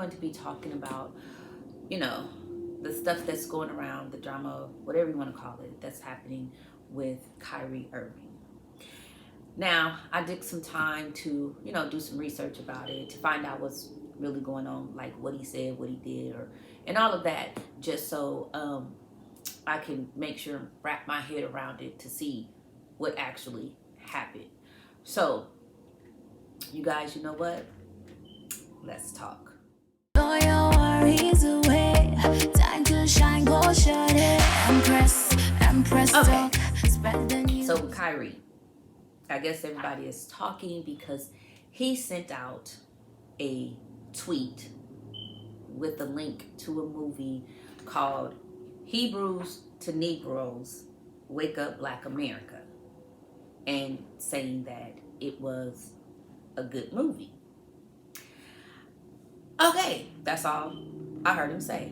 going to be talking about, you know, the stuff that's going around, the drama, whatever you want to call it, that's happening with Kyrie Irving. Now, I took some time to, do some research about it, to find out what's really going on, like what he said, what he did, and all of that, just so I can make sure wrap my head around it to see what actually happened. So, you guys, you know what? Let's talk. Throw your worries away. Time to shine, go shut it. Empress, okay. So Kyrie, I guess everybody is talking because he sent out a tweet with a link to a movie called Hebrews to Negroes, Wake Up Black America, and saying that it was a good movie. Okay, that's all I heard him say.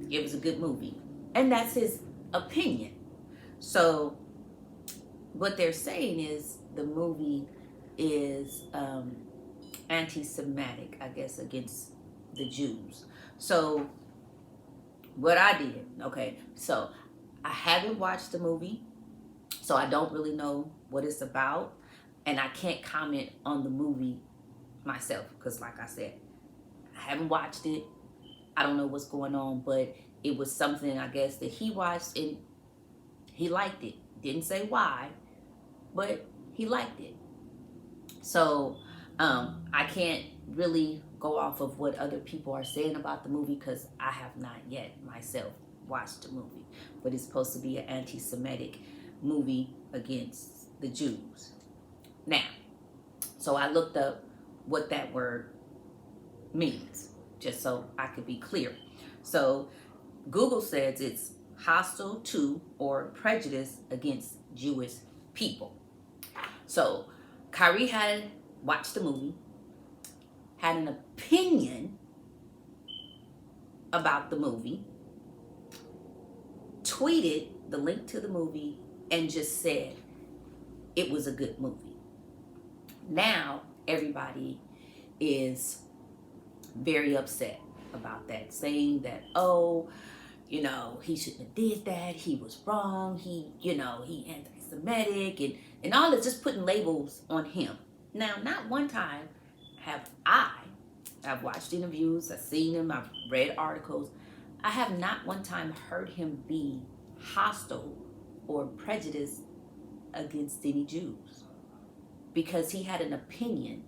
It was a good movie. And that's his opinion. So what they're saying is the movie is anti-Semitic, I guess, against the Jews. So what I did, okay, so I haven't watched the movie, so I don't really know what it's about, and I can't comment on the movie myself because, like I said, I haven't watched it. I don't know what's going on, but it was something, I guess, that he watched and he liked it. Didn't say why, but he liked it. So I can't really go off of what other people are saying about the movie because I have not yet myself watched the movie. But it's supposed to be an anti-Semitic movie against the Jews. Now, so I looked up what that word means, just so I could be clear. So Google says it's hostile to or prejudice against Jewish people. So Kyrie had watched the movie, had an opinion about the movie, tweeted the link to the movie, and just said it was a good movie. Now everybody is very upset about that, saying that, he shouldn't have did that, he was wrong, he anti-Semitic, and all this, just putting labels on him. Now, not one time I've watched interviews, I've seen him, I've read articles, I have not one time heard him be hostile or prejudiced against any Jews, because he had an opinion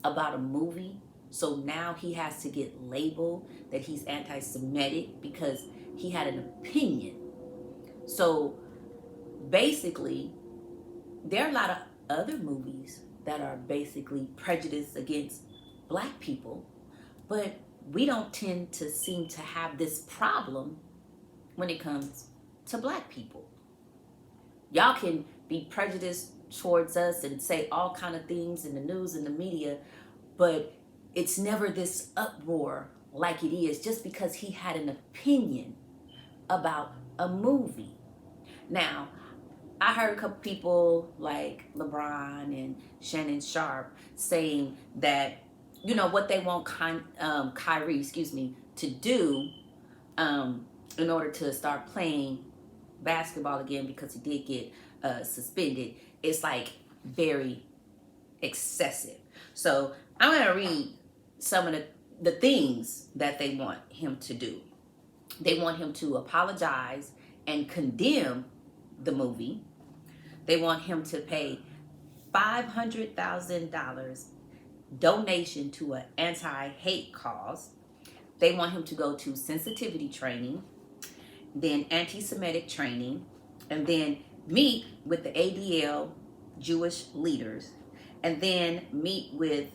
about a movie. So now he has to get labeled that he's anti-Semitic because he had an opinion. So basically, there are a lot of other movies that are basically prejudiced against black people, but we don't tend to seem to have this problem when it comes to black people. Y'all can be prejudiced towards us and say all kind of things in the news and the media, but it's never this uproar like it is just because he had an opinion about a movie. Now, I heard a couple people like LeBron and Shannon Sharp saying that, what they want Kyrie, to do in order to start playing basketball again, because he did get suspended, it's like very excessive. So I'm going to read some of the things that they want him to do. They want him to apologize and condemn the movie. They want him to pay $500,000 donation to an anti-hate cause. They want him to go to sensitivity training, then anti-Semitic training, and then meet with the ADL Jewish leaders, and then meet with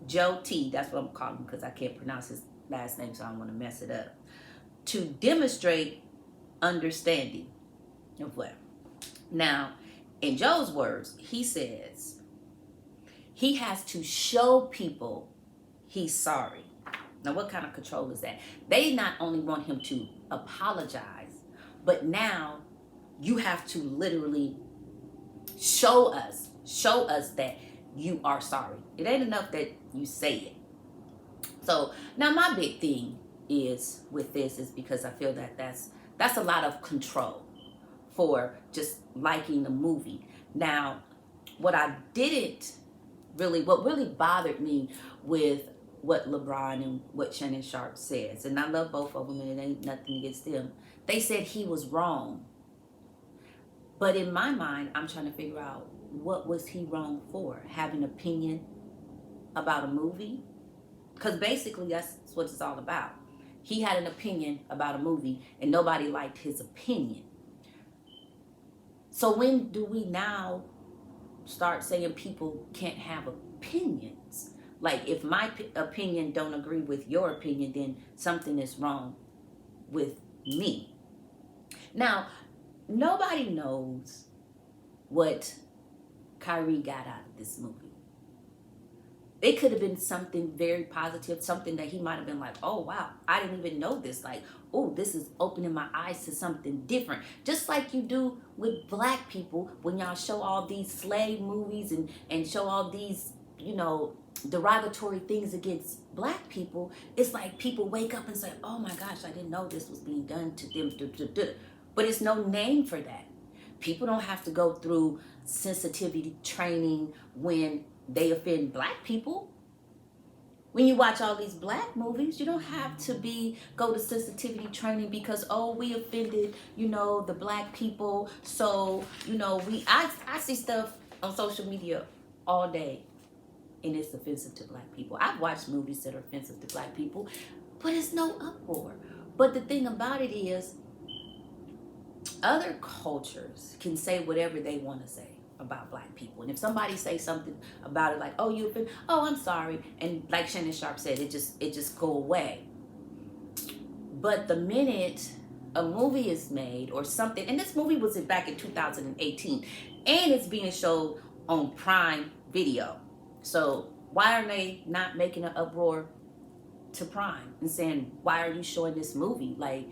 Joe T, that's what I'm calling him because I can't pronounce his last name, so I don't want to mess it up, to demonstrate understanding of what. Now, in Joe's words, he says he has to show people he's sorry. Now, what kind of control is that? They not only want him to apologize, but now you have to literally show us that you are sorry. It ain't enough that you say it. So now my big thing is with this is because I feel that that's a lot of control for just liking a movie. Now, what really bothered me with what LeBron and what Shannon Sharp says, and I love both of them and it ain't nothing against them. They said he was wrong. But in my mind, I'm trying to figure out, what was he wrong for? Having an opinion about a movie? Because basically that's what it's all about. He had an opinion about a movie and nobody liked his opinion. So when do we now start saying people can't have opinions? Like, if my opinion don't agree with your opinion, then something is wrong with me. Now, nobody knows what Kyrie got out of this movie. It could have been something very positive, something that he might have been like, oh, wow, I didn't even know this. Like, oh, this is opening my eyes to something different. Just like you do with black people when y'all show all these slave movies and show all these, derogatory things against black people. It's like people wake up and say, oh my gosh, I didn't know this was being done to them. But it's no name for that. People don't have to go through sensitivity training when they offend black people. When you watch all these black movies, you don't have to go to sensitivity training because, oh, we offended, the black people. So, I see stuff on social media all day and it's offensive to black people. I've watched movies that are offensive to black people, but it's no uproar. But the thing about it is, other cultures can say whatever they want to say about black people. And if somebody say something about it, like, oh, you offended, oh, I'm sorry. And like Shannon Sharp said, it just go away. But the minute a movie is made or something, and this movie was back in 2018, and it's being showed on Prime Video. So why are they not making an uproar to Prime and saying, why are you showing this movie? Like,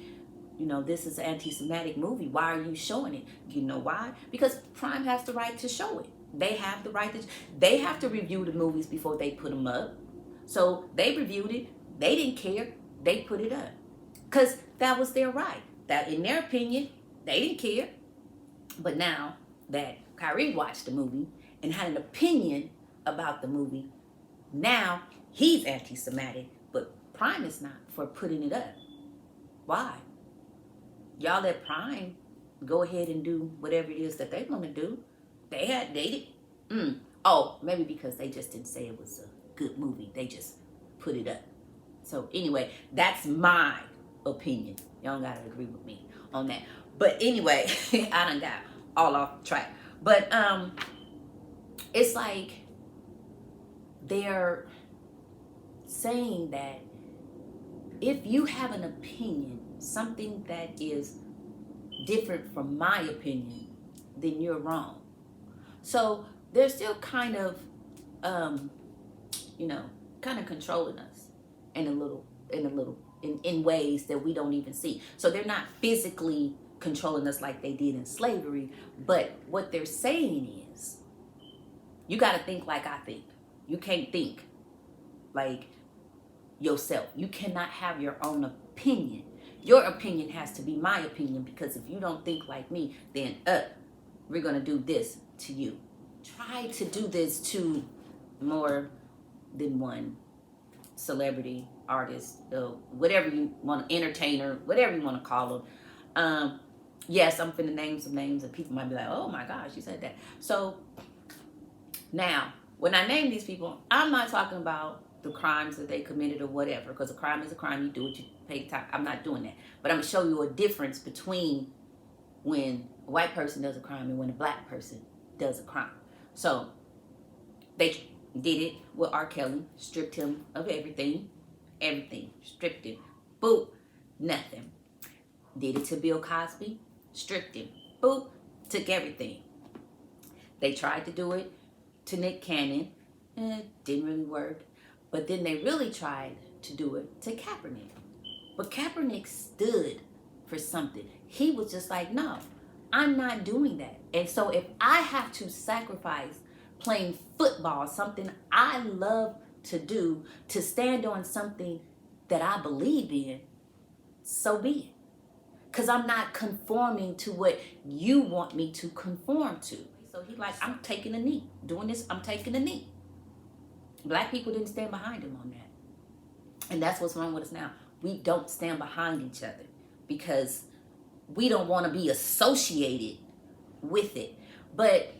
this is an anti-Semitic movie. Why are you showing it? You know why? Because Prime has the right to show it. They have the right they have to review the movies before they put them up. So they reviewed it. They didn't care. They put it up. Because that was their right. That, in their opinion, they didn't care. But now that Kyrie watched the movie and had an opinion about the movie, now he's anti-Semitic, but Prime is not for putting it up. Why? Y'all let Prime go ahead and do whatever it is that they want to do. They had dated. Oh, maybe because they just didn't say it was a good movie. They just put it up. So anyway, that's my opinion. Y'all gotta agree with me on that. But anyway, I done got all off track. But it's like they're saying that if you have an opinion, something that is different from my opinion, then you're wrong. So they're still kind of controlling us in ways that we don't even see. So they're not physically controlling us like they did in slavery, but what they're saying is, you got to think like I think. You can't think like yourself. You cannot have your own opinion. Your opinion has to be my opinion, because if you don't think like me, then we're going to do this to you. Try to do this to more than one celebrity, artist, whatever you want, entertainer, whatever you want to call them. Yes, I'm finna name some names and people might be like, oh my gosh, you said that. So now, when I name these people, I'm not talking about the crimes that they committed or whatever, because a crime is a crime. You do what you pay time. I'm not doing that. But I'm going to show you a difference between when a white person does a crime and when a black person does a crime. So they did it with R. Kelly, stripped him of everything, stripped him, boop, nothing. Did it to Bill Cosby, stripped him, boop, took everything. They tried to do it to Nick Cannon, didn't really work. But then they really tried to do it to Kaepernick. But Kaepernick stood for something. He was just like, no, I'm not doing that. And so if I have to sacrifice playing football, something I love to do to stand on something that I believe in, so be it. Because I'm not conforming to what you want me to conform to. So he like, I'm taking a knee. Doing this, I'm taking a knee. Black people didn't stand behind him on that. And that's what's wrong with us now. We don't stand behind each other because we don't want to be associated with it. But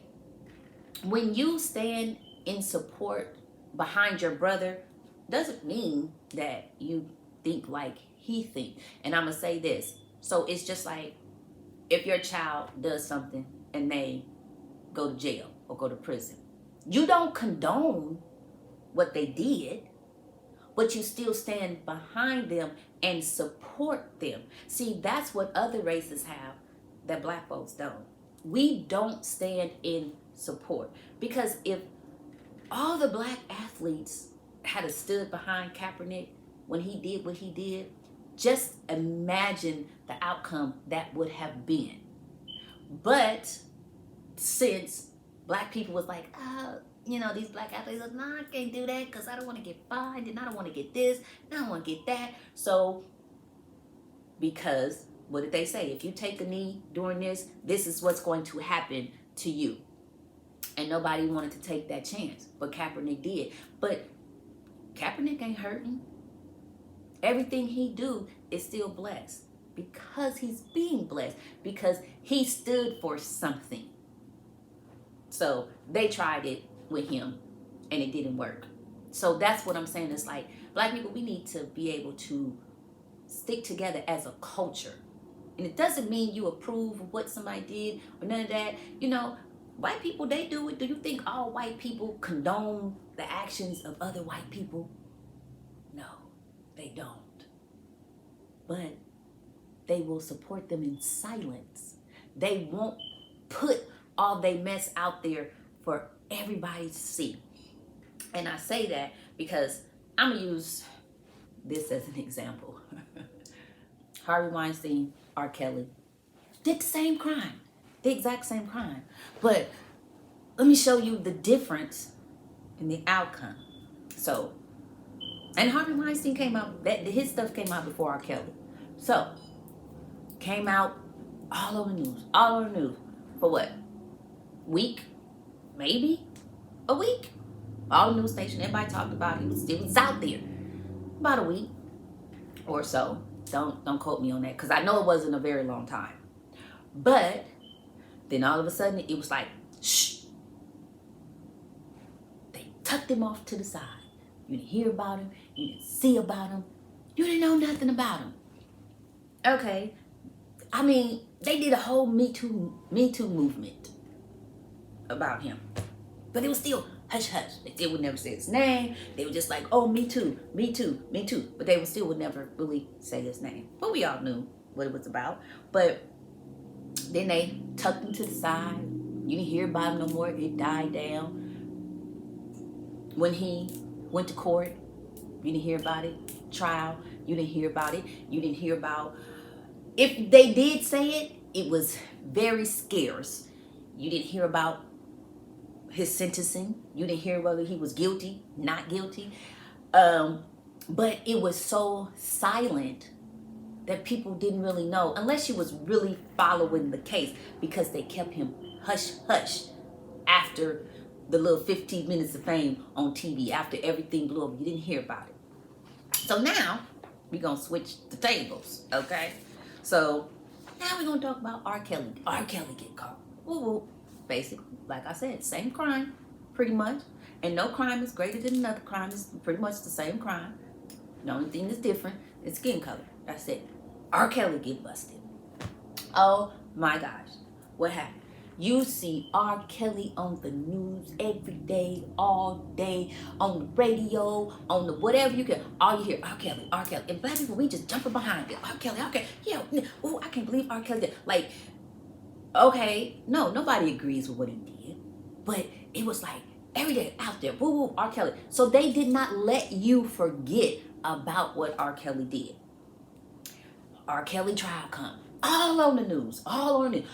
when you stand in support behind your brother, doesn't mean that you think like he thinks. And I'm going to say this. So it's just like if your child does something and they go to jail or go to prison, you don't condone what they did, but you still stand behind them and support them. See, that's what other races have that black folks don't. We don't stand in support. Because if all the black athletes had stood behind Kaepernick when he did what he did, just imagine the outcome that would have been. But since black people was like, these black athletes like, nah, I can't do that because I don't want to get fined and I don't want to get this and I don't want to get that. So, because what did they say? If you take a knee during this, this is what's going to happen to you. And nobody wanted to take that chance, but Kaepernick did. But Kaepernick ain't hurting. Everything he do is still blessed because he's being blessed, because he stood for something. So they tried it with him and it didn't work. So that's what I'm saying. It's like, black people, we need to be able to stick together as a culture. And it doesn't mean you approve of what somebody did or none of that. White people, they do it. Do you think all white people condone the actions of other white people? No, they don't. But they will support them in silence. They won't put all they mess out there for everybody to see. And I say that because I'm going to use this as an example. Harvey Weinstein, R. Kelly, did the same crime. The exact same crime. But let me show you the difference in the outcome. So, and Harvey Weinstein came out, his stuff came out before R. Kelly. So, came out all over the news. For what? Week? Maybe? A week? All the news station, everybody talked about it. It was out there. About a week or so. Don't quote me on that, because I know it wasn't a very long time. But then all of a sudden, it was like, shh. They tucked him off to the side. You didn't hear about him. You didn't see about him. You didn't know nothing about him. Okay. I mean, they did a whole Me Too movement about him. But it was still hush hush. They still would never say his name. They were just like, oh, me too. But they still would never really say his name. But we all knew what it was about. But then they tucked him to the side. You didn't hear about him no more. It died down. When he went to court, you didn't hear about it. Trial, you didn't hear about it. You didn't hear about, if they did say it, it was very scarce. You didn't hear about his sentencing. You didn't hear whether he was guilty, not guilty. But it was so silent that people didn't really know, unless you was really following the case, because they kept him hush hush after the little 15 minutes of fame on TV, after everything blew over. You didn't hear about it. So now we're going to switch the tables, okay? So now we're going to talk about R. Kelly. R. Kelly get caught. Woo-woo. Basically, like I said, same crime, pretty much. And no crime is greater than another crime. It's pretty much the same crime. The only thing that's different is skin color. That's it. R. Kelly get busted. Oh my gosh. What happened? You see R. Kelly on the news every day, all day, on the radio, on the whatever you can. All you hear, R. Kelly, R. Kelly. And black people, we just jumping behind it. R. Kelly, R. Kelly. Yeah, oh, I can't believe R. Kelly did. Like, okay, no, nobody agrees with what he did. But it was like, every day out there, woo, woo, R. Kelly. So they did not let you forget about what R. Kelly did. R. Kelly trial come. All on the news, all on the news.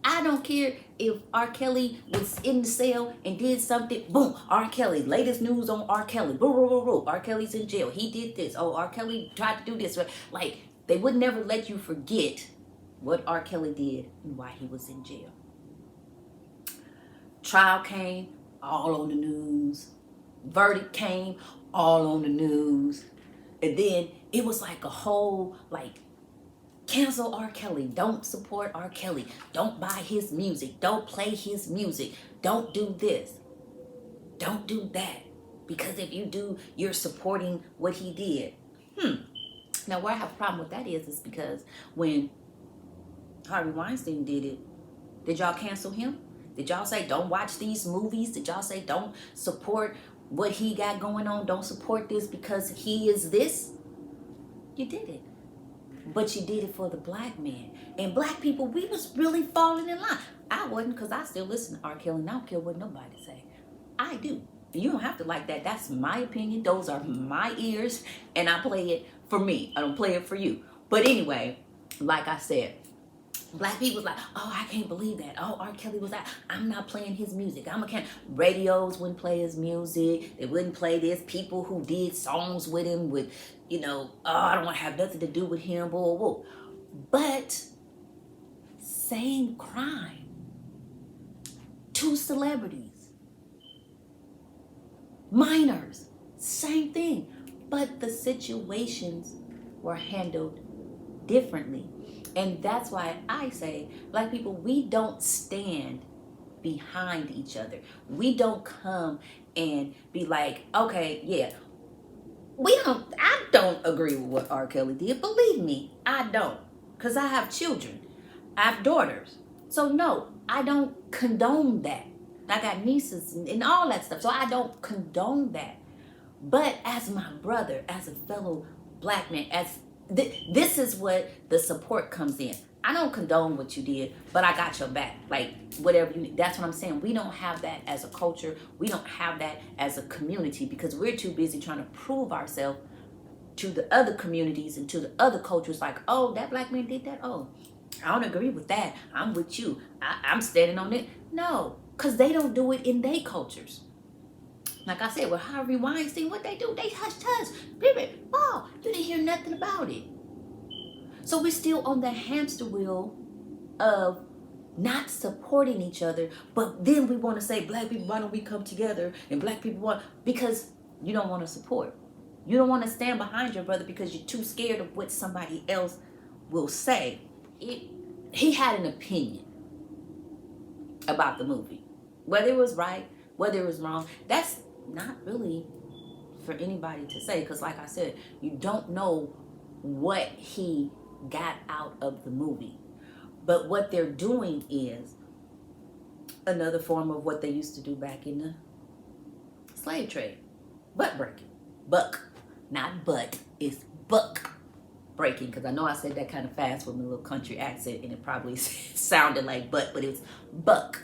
I don't care if R. Kelly was in the cell and did something. Boom, R. Kelly. Latest news on R. Kelly. Boo, boo, boo, boo. R. Kelly's in jail. He did this. Oh, R. Kelly tried to do this. Like, they would never let you forget what R. Kelly did and why he was in jail. Trial came, all on the news. Verdict came, all on the news. And then it was like a whole, like, cancel R. Kelly. Don't support R. Kelly. Don't buy his music. Don't play his music. Don't do this. Don't do that. Because if you do, you're supporting what he did. Now, where I have a problem with that is because when Harvey Weinstein did it, did y'all cancel him? Did y'all say don't watch these movies? Did y'all say don't support what he got going on? Don't support this because he is this? You did it. But you did it for the black man. And black people, we was really falling in line. I wasn't, because I still listen to R. Kelly and I don't care what nobody say. I do. You don't have to like that. That's my opinion. Those are my ears. And I play it for me. I don't play it for you. But anyway, like I said, black people was like, oh, I can't believe that. Oh, R. Kelly was like, I'm not playing his music. Radios wouldn't play his music. They wouldn't play this. People who did songs with him would, oh, I don't want to have nothing to do with him. Whoa, whoa. But same crime. Two celebrities. Minors. Same thing. But the situations were handled differently. And that's why I say, black people, we don't stand behind each other. We don't come and be like, okay, yeah, I don't agree with what R. Kelly did. Believe me, I don't. Because I have children. I have daughters. So no, I don't condone that. I got nieces and all that stuff. So I don't condone that. But as my brother, as a fellow black man, this is what the support comes in. I don't condone what you did, but I got your back. Like, whatever you need. That's what I'm saying. We don't have that as a culture. We don't have that as a community because we're too busy trying to prove ourselves to the other communities and to the other cultures. Like, oh, that black man did that. Oh, I don't agree with that. I'm with you. I'm standing on it. No, because they don't do it in their cultures. Like I said, with Harvey Weinstein, what they do? They hush. Baby, oh, you didn't hear nothing about it. So we're still on the hamster wheel of not supporting each other. But then we want to say, black people, why don't we come together? And black people because you don't want to support. You don't want to stand behind your brother because you're too scared of what somebody else will say. He had an opinion about the movie. Whether it was right, whether it was wrong, that's not really for anybody to say. Because like I said, you don't know what he got out of the movie. But what they're doing is another form of what they used to do back in the slave trade. Butt breaking. Buck. Not butt. It's buck breaking. Because I know I said that kind of fast with my little country accent. And it probably sounded like butt. But it's buck.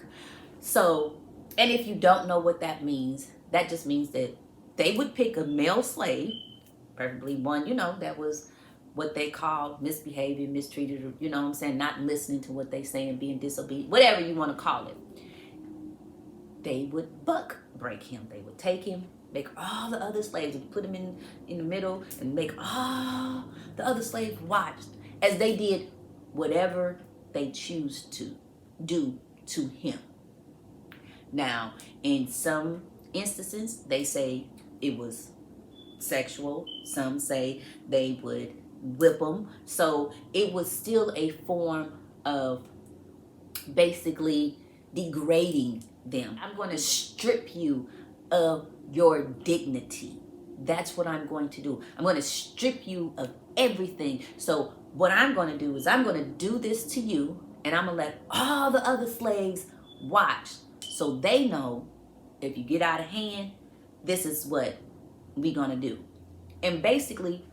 So, and if you don't know what that means, that just means that they would pick a male slave, preferably one, that was what they call misbehaving, mistreated, what I'm saying, not listening to what they say and being disobedient, whatever you want to call it. They would buck break him. They would take him, make all the other slaves, and put him in the middle and make all the other slaves watch as they did whatever they choose to do to him. Now, in some instances, they say it was sexual. Some say they would whip them. So it was still a form of basically degrading them. I'm going to strip you of your dignity. That's what I'm going to do. I'm going to strip you of everything. So what I'm going to do is I'm going to do this to you, and I'm going to let all the other slaves watch. So they know if you get out of hand, this is what we're going to do. And basically,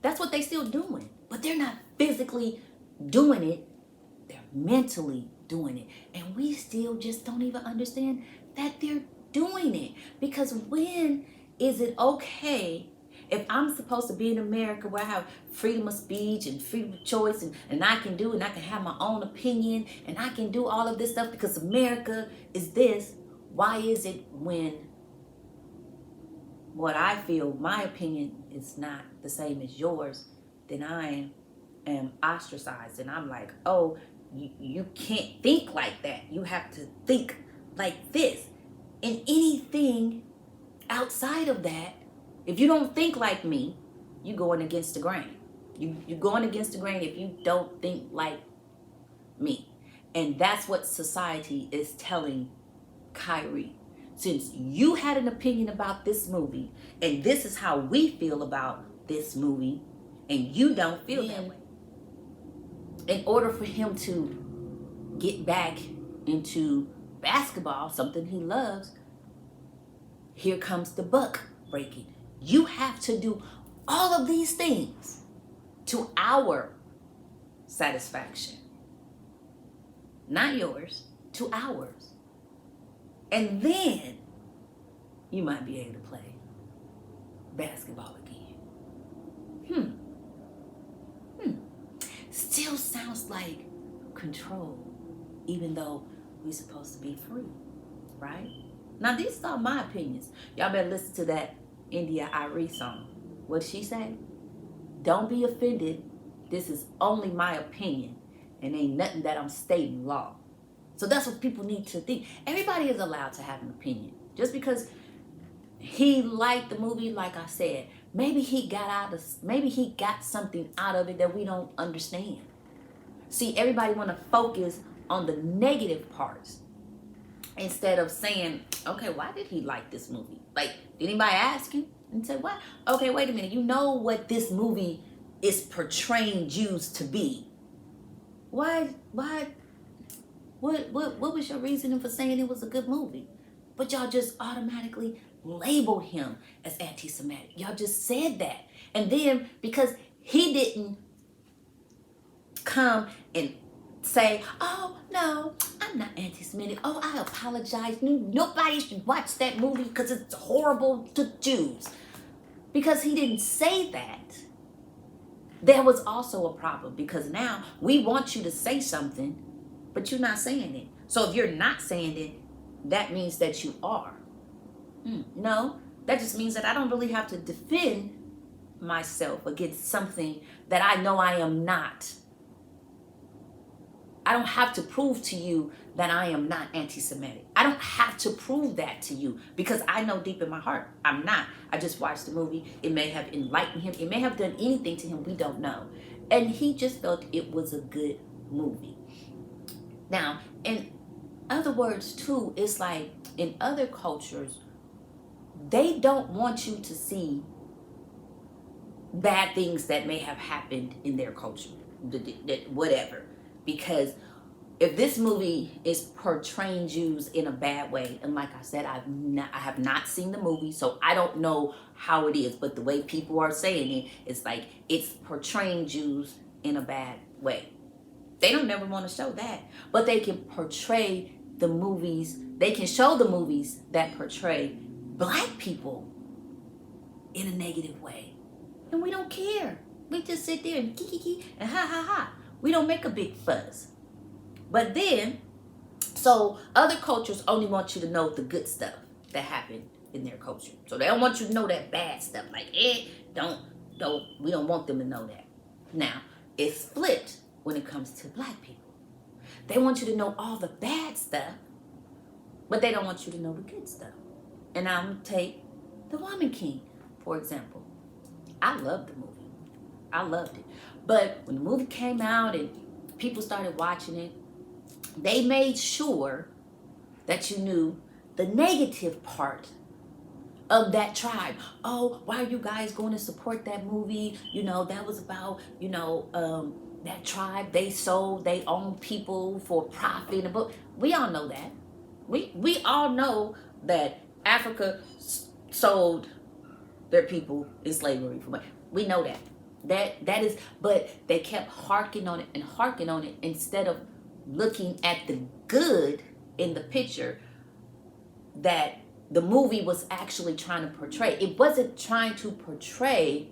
that's what they still doing. But they're not physically doing it. They're mentally doing it. And we still just don't even understand that they're doing it. Because when is it okay If I'm supposed to be in America where I have freedom of speech and freedom of choice and I can do and I can have my own opinion and I can do all of this stuff because America is this, why is it when what I feel, my opinion is not the same as yours, then I am ostracized and I'm like, oh, you can't think like that. You have to think like this. And anything outside of that, if you don't think like me, you're going against the grain. You're going against the grain if you don't think like me. And that's what society is telling Kyrie. Since you had an opinion about this movie, and this is how we feel about this movie, and you don't feel that way, in order for him to get back into basketball, something he loves, here comes the buck breaking. You have to do all of these things to our satisfaction. Not yours, to ours. And then you might be able to play basketball again. Still sounds like control, even though we're supposed to be free, right? Now, these are my opinions. Y'all better listen to that Kyrie song. What did she say? Don't be offended. This is only my opinion, and ain't nothing that I'm stating law. So that's what people need to think. Everybody is allowed to have an opinion. Just because he liked the movie, like I said, maybe he got something out of it that we don't understand. See, everybody want to focus on the negative parts instead of saying, okay, why did he like this movie? Like, did anybody ask him and say, what? Okay, wait a minute. You know what this movie is portraying Jews to be. What was your reasoning for saying it was a good movie? But y'all just automatically labeled him as anti-Semitic. Y'all just said that. And then because he didn't come and say, oh, no, I'm not anti-Semitic. Oh, I apologize. Nobody should watch that movie because it's horrible to Jews. Because he didn't say that, there was also a problem. Because now we want you to say something, but you're not saying it. So if you're not saying it, that means that you are. No, that just means that I don't really have to defend myself against something that I know I am not. I don't have to prove to you that I am not anti-Semitic. I don't have to prove that to you because I know deep in my heart I'm not. I just watched the movie. It may have enlightened him. It may have done anything to him. We don't know. And he just felt it was a good movie. Now, in other words, too, it's like in other cultures, they don't want you to see bad things that may have happened in their culture, whatever. Because if this movie is portraying Jews in a bad way, and like I said, I have not seen the movie, so I don't know how it is. But the way people are saying it, it's like it's portraying Jews in a bad way. They don't never want to show that, but they can portray the movies. They can show the movies that portray black people in a negative way, and we don't care. We just sit there and kiki and ha ha ha. We don't make a big fuss. But then, so other cultures only want you to know the good stuff that happened in their culture. So they don't want you to know that bad stuff. Like, we don't want them to know that. Now, it's flipped when it comes to black people. They want you to know all the bad stuff, but they don't want you to know the good stuff. And I'm going to take The Woman King, for example. I loved the movie. I loved it. But when the movie came out and people started watching it, they made sure that you knew the negative part of that tribe. Oh, why are you guys going to support that movie? You know, that was about, that tribe. They sold their own people for profit. But we all know that. We all know that Africa sold their people in slavery for money. We know that. That is, but they kept harking on it instead of looking at the good in the picture that the movie was actually trying to portray. It wasn't trying to portray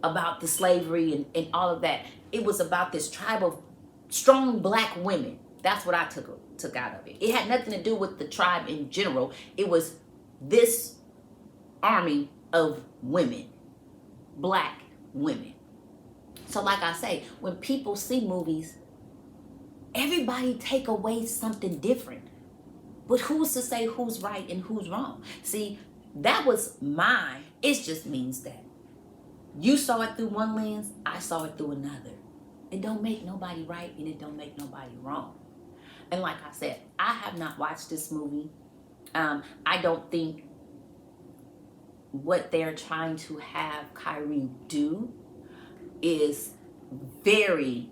about the slavery and all of that. It was about this tribe of strong black women. That's what I took out of it. It had nothing to do with the tribe in general. It was this army of women, black women. So like I say, when people see movies, everybody take away something different. But who's to say who's right and who's wrong? See, that was mine. It just means that you saw it through one lens, I saw it through another. It don't make nobody right and it don't make nobody wrong. And like I said, I have not watched this movie. I don't think what they're trying to have Kyrie do is very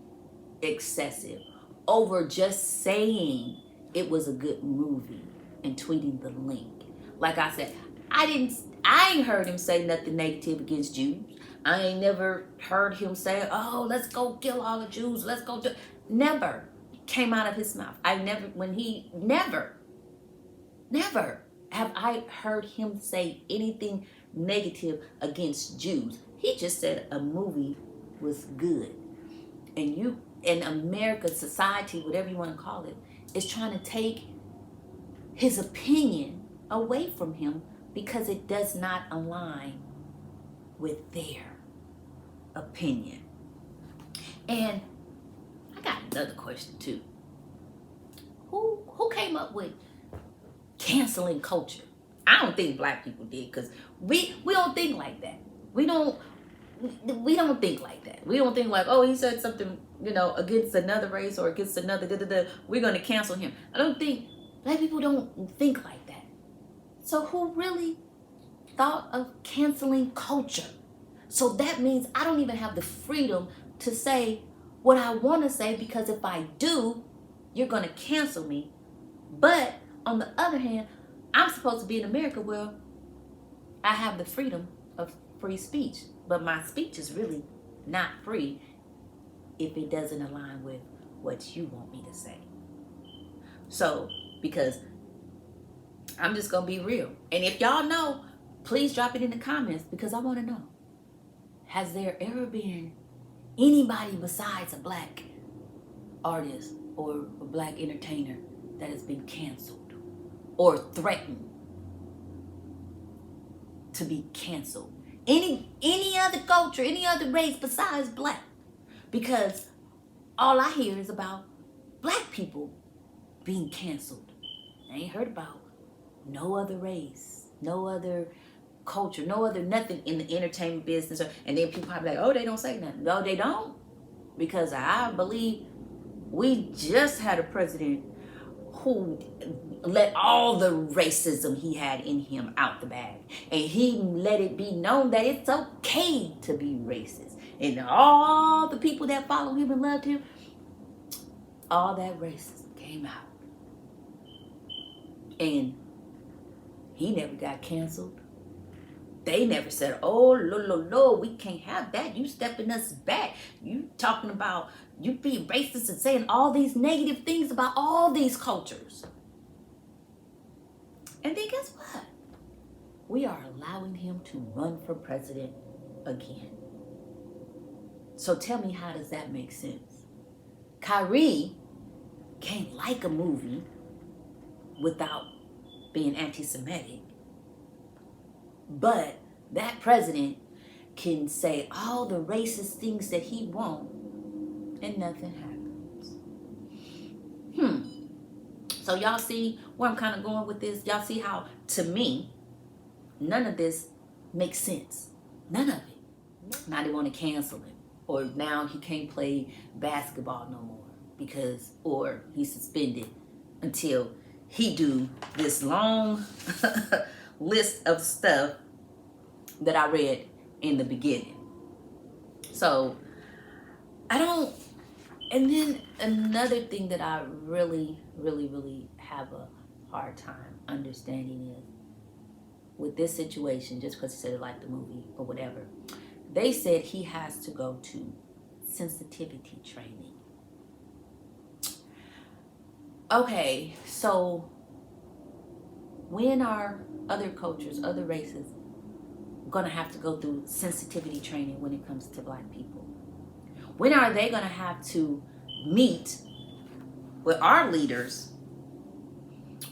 excessive over just saying it was a good movie and tweeting the link. Like I said, I ain't heard him say nothing negative against Jews. I ain't never heard him say, oh, let's go kill all the Jews. Let's go do. Never came out of his mouth. Never have I heard him say anything negative against Jews. He just said a movie was good. And you, in America, society, whatever you want to call it, is trying to take his opinion away from him because it does not align with their opinion. And I got another question too. Who came up with canceling culture? I don't think black people did, because we don't think like that. We don't think like that. We don't think like, oh, he said something, against another race or against another we're going to cancel him. I don't think black people don't think like that. So who really thought of canceling culture? So that means I don't even have the freedom to say what I want to say, because if I do, you're going to cancel me. But on the other hand, I'm supposed to be in America where I have the freedom of free speech. But my speech is really not free if it doesn't align with what you want me to say. So, because I'm just going to be real. And if y'all know, please drop it in the comments, because I want to know. Has there ever been anybody besides a black artist or a black entertainer that has been canceled or threatened to be canceled? Any other culture, any other race besides black? Because all I hear is about black people being canceled. I ain't heard about no other race, no other culture, no other nothing in the entertainment business. And then people probably like, oh, they don't say nothing. No, they don't. Because I believe we just had a president who let all the racism he had in him out the bag. And he let it be known that it's okay to be racist. And all the people that follow him and loved him, all that racism came out. And he never got canceled. They never said, oh, no, we can't have that. You stepping us back. You talking about you being racist and saying all these negative things about all these cultures. And then guess what? We are allowing him to run for president again. So tell me, how does that make sense? Kyrie can't like a movie without being anti-Semitic. But that president can say all the racist things that he wants and nothing happens. So y'all see where I'm kind of going with this? Y'all see how, to me, none of this makes sense. None of it. Now they want to cancel him. Or now he can't play basketball no more or he's suspended until he do this long list of stuff that I read in the beginning. So and then another thing that I really have a hard time understanding is, with this situation, just because he said he liked the movie or whatever, they said he has to go to sensitivity training. Okay, so when are other cultures, other races, going to have to go through sensitivity training when it comes to black people? When are they going to have to meet with our leaders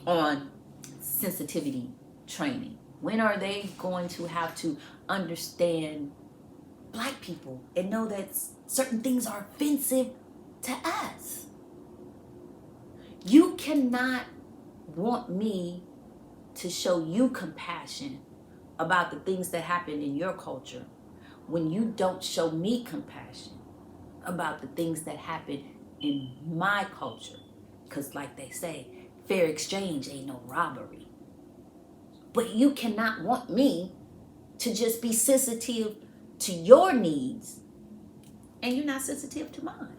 on sensitivity training? When are they going to have to understand black people and know that certain things are offensive to us? You cannot want me to show you compassion about the things that happen in your culture when you don't show me compassion about the things that happen in my culture. Because like they say, fair exchange ain't no robbery. But you cannot want me to just be sensitive to your needs and you're not sensitive to mine.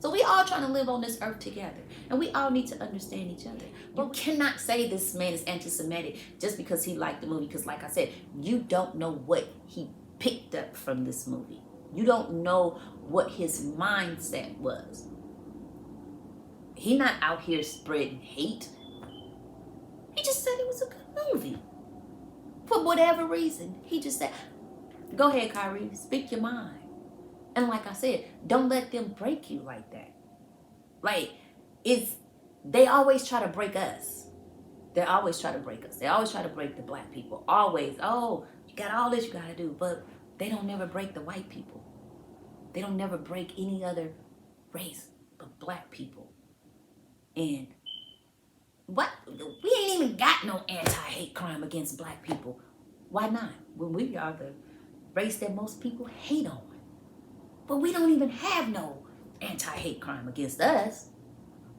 So we all trying to live on this earth together, and we all need to understand each other. But you cannot say this man is anti-Semitic just because he liked the movie, because like I said, you don't know what he picked up from this movie. You don't know what his mindset was. He not out here spreading hate. He just said it was a good movie. For whatever reason, he just said, go ahead, Kyrie, speak your mind. And like I said, don't let them break you like that. Like, they always try to break us. They always try to break us. They always try to break the black people. Always, oh, you got all this you got to do. But they don't never break the white people. They don't never break any other race but black people. And what? We ain't even got no anti-hate crime against black people. Why not? When we are the race that most people hate on. But we don't even have no anti-hate crime against us.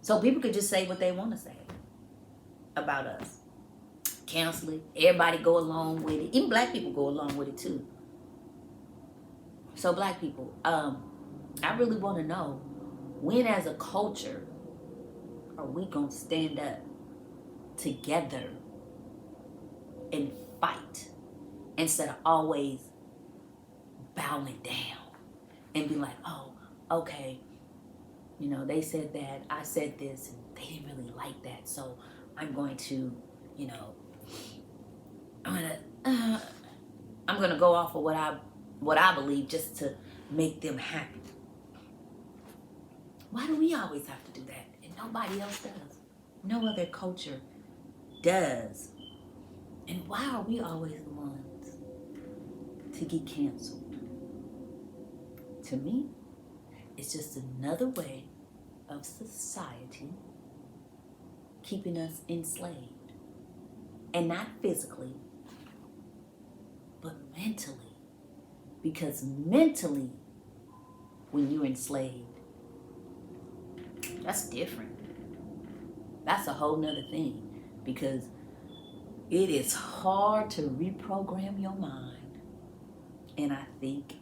So people could just say what they want to say about us. Cancel it. Everybody go along with it. Even black people go along with it too. So black people, I really want to know, when as a culture are we going to stand up together and fight instead of always bowing down and be like, oh, okay, you know, they said that, I said this, and they didn't really like that, so I'm going to, you know, I'm gonna go off of what I believe just to make them happy. Why do we always have to do that and nobody else does? No other culture does. And why are we always the ones to get canceled? To me, it's just another way of society keeping us enslaved. And not physically, but mentally. Because mentally, when you're enslaved, that's different. That's a whole nother thing. Because it is hard to reprogram your mind. And I think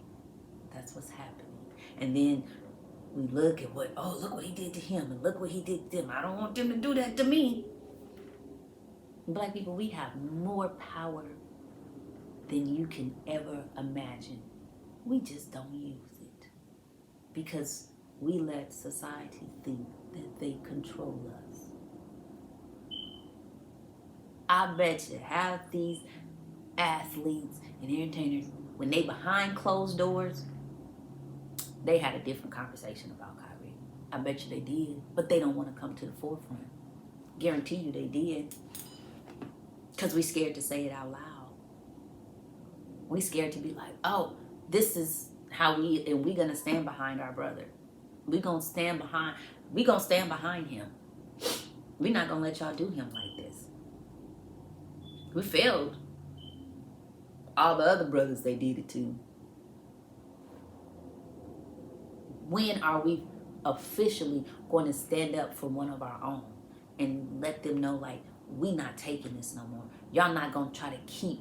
that's what's happening. And then we look at look what he did to him, and look what he did to them. I don't want them to do that to me. Black people, we have more power than you can ever imagine. We just don't use it because we let society think that they control us. I bet you half these athletes and entertainers, when they behind closed doors, they had a different conversation about Kyrie. I bet you they did, but they don't want to come to the forefront. Guarantee you they did. Because we scared to say it out loud. We scared to be like, oh, this is how we're going to stand behind our brother. We're going to stand behind him. We're not going to let y'all do him like this. We failed all the other brothers they did it to. When are we officially going to stand up for one of our own and let them know, like, we not taking this no more? Y'all not going to try to keep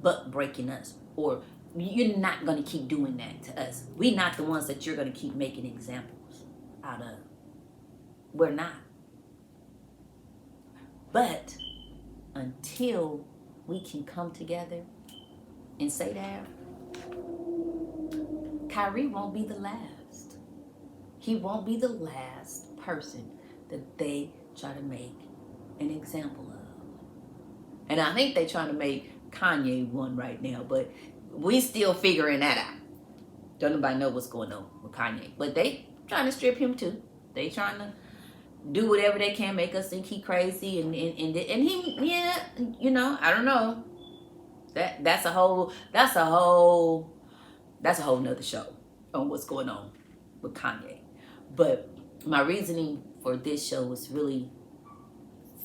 buck breaking us, or you're not going to keep doing that to us. We not the ones that you're going to keep making examples out of. We're not. But until we can come together and say that, Kyrie won't be the last. He won't be the last person that they try to make an example of. And I think they're trying to make Kanye one right now, but we still figuring that out. Don't nobody know what's going on with Kanye. But they trying to strip him too. They trying to do whatever they can, make us think he crazy, and he, yeah, you know, I don't know. That's a whole nother show on what's going on with Kanye. But my reasoning for this show was really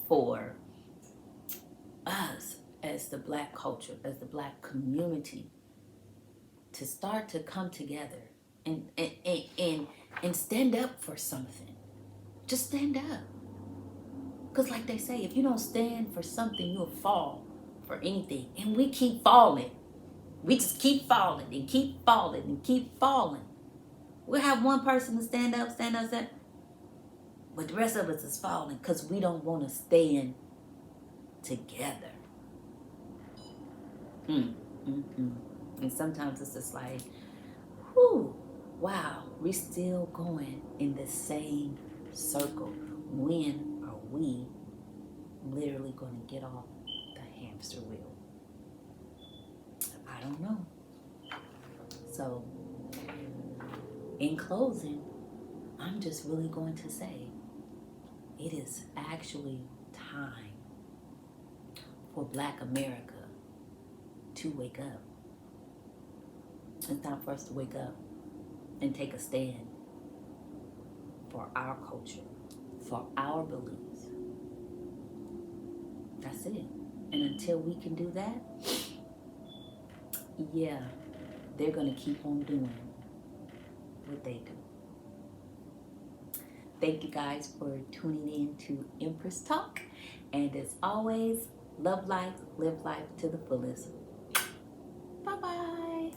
for us as the Black culture, as the Black community, to start to come together and stand up for something. Just stand up. Because like they say, if you don't stand for something, you'll fall for anything. And we keep falling. We just keep falling and keep falling and keep falling. We'll have one person to stand up. But the rest of us is falling because we don't want to stand together. And sometimes it's just like, whew, wow, we still going in the same circle. When are we literally going to get off the hamster wheel? I don't know. So, in closing, I'm just really going to say it is actually time for Black America to wake up. It's time for us to wake up and take a stand for our culture, for our beliefs. That's it. And until we can do that, yeah, they're going to keep on doing what they do. Thank you guys for tuning in to Empress Talk. And as always, love life, live life to the fullest. Bye-bye.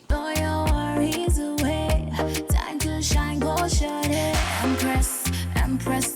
Throw your worries away. Time to shine, go shut it. Empress, Empress.